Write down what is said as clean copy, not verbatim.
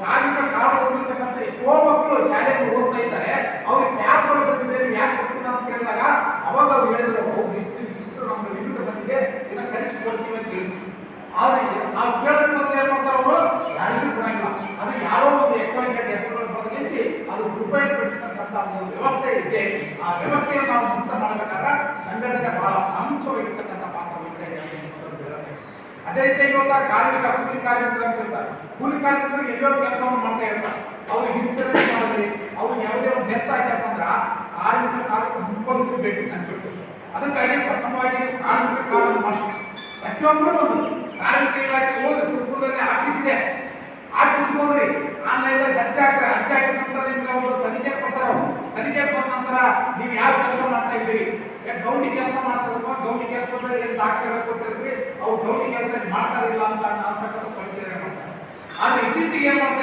ಕಾರ್ಮಿಕ ಕಾರಣ ಹೊಂದಿರತಕ್ಕಂಥ ಎಷ್ಟೋ ಮಕ್ಕಳು ಶಾಲೆಗೆ ಓದ್ತಾ ಇದ್ದಾರೆ, ಅವ್ರಿಗೆ ಯಾಕೆ ಬರ್ಬೇಕಿದೆ ಯಾಕೆ ಬರ್ತಿಲ್ಲ ಅಂತ ಕೇಳಿದಾಗ ಅವಾಗ ಅವ್ರು ಹೇಳಿದ್ರು ಹೌದು ಇಷ್ಟು ನಮ್ಗೆ ಲಿಮಿಟ್ ಬಂದಿದೆ ಇದನ್ನ ಕಲಿಸಿಕೊಡ್ತೀವಿ ಅಂತ ಹೇಳಿದ್ರು. ಆದ್ರೆ ನಾವು ಕೇಳಕ್ಕೆ ಬಂದ್ರೆ ಏನ್ ಮಾಡ್ತಾರೆ ಅವರು ಯಾರಿಗೂ ಕೊಡಂಗಿಲ್ಲ. ಅದು ಯಾರೋ ಒಂದು ಎಕ್ಸ್ಪೈರ್ಡ್ ಹೆಸರು ಬದಲಿಸಿ ಅದು ಉಪಯೋಗಿಸತಕ್ಕಂಥ ಒಂದು ವ್ಯವಸ್ಥೆ ಇದೆ. ಆ ವ್ಯವಸ್ಥೆಯನ್ನು ನಾವು ಮುಕ್ತ ಮಾಡಬೇಕಾದ್ರೆ ಸಂಘಟನೆ ಬಹಳ ಪ್ರಾಮುಖ್ಯವಾಗಿರ್ತಕ್ಕಂಥ ಪಾತ್ರ ವಹಿಸ್ತಾ ಇದೆ. ಅದೇ ರೀತಿಯಾಗಿ ಹೋದಾಗ ಕಾರ್ಮಿಕ ಕೂಲಿ ಕಾರ್ಮಿಕರು ಅಂತ ಇರ್ತಾರೆ. ಕೂಲಿ ಕಾರ್ಮಿಕರು ಎಲ್ಲೋ ಕೆಲಸವನ್ನು ಮಾಡ್ತಾ ಇರ್ತಾರೆ. ಅವ್ರಿಗೆ ಇನ್ಸೂರೆನ್ಸ್ ಮಾಡಿದ್ರಿ ಅವ್ರಿಗೆ ಯಾವುದೇ ಒಂದು ಡೆತ್ ಆಯ್ತಪ್ಪ ಅಂದ್ರೆ ಕಾರ್ಮಿಕ ಮುಂಬಲಿಸಬೇಕು ಅನ್ಬಿಟ್ಟು ಅದಕ್ಕಾಗಿ ಪ್ರಥಮವಾಗಿ ಕಾರ್ಮಿಕ ಕಾನೂನು ಮಾಡಿ ಪ್ರತಿಯೊಬ್ಬರು ಒಂದು ಕಾರ್ಮಿಕ ಇಲಾಖೆ ಹೋಗಿ ಸುರಪುರದಲ್ಲಿ ಆಫೀಸ್ ಇದೆ, ಆಫೀಸ್ಗೆ ಹೋಗ್ರಿ ಆನ್ಲೈನ್ ಅರ್ಜಿ ಹಾಕ್ತಾರೆ. ಅರ್ಜಿ ಹಾಕಿದ ನಂತರ ನಿಮ್ಗೆ ಅವರು ತನಿಖೆ ಕೊಡ್ತಾರ. ತನಿಖೆ ಬಂದ ನಂತರ ನೀವು ಯಾವ ಕೆಲಸ ಮಾಡ್ತಾ ಇದ್ದೀರಿ, ಗೌಂಡಿ ಕೆಲಸ ಮಾಡ್ತಾರಪ್ಪ, ಗೌಂಡಿ ಕೆಲಸದಲ್ಲಿ ಏನು ದಾಖಲೆ ಕೊಟ್ಟಿರ್ತೀವಿ ಅವ್ರು ಗೌಂಡಿ ಕೆಲಸ ಮಾಡ್ತಾ ಇಲ್ಲ ಅಂತ ಅಂತಕ್ಕಂಥ ಪರಿಶೀಲನೆ ಮಾಡ್ತಾರೆ. ಆದ್ರೆ ಇತ್ತೀಚೆಗೆ ಏನ್ ಮಾಡ್ತಾ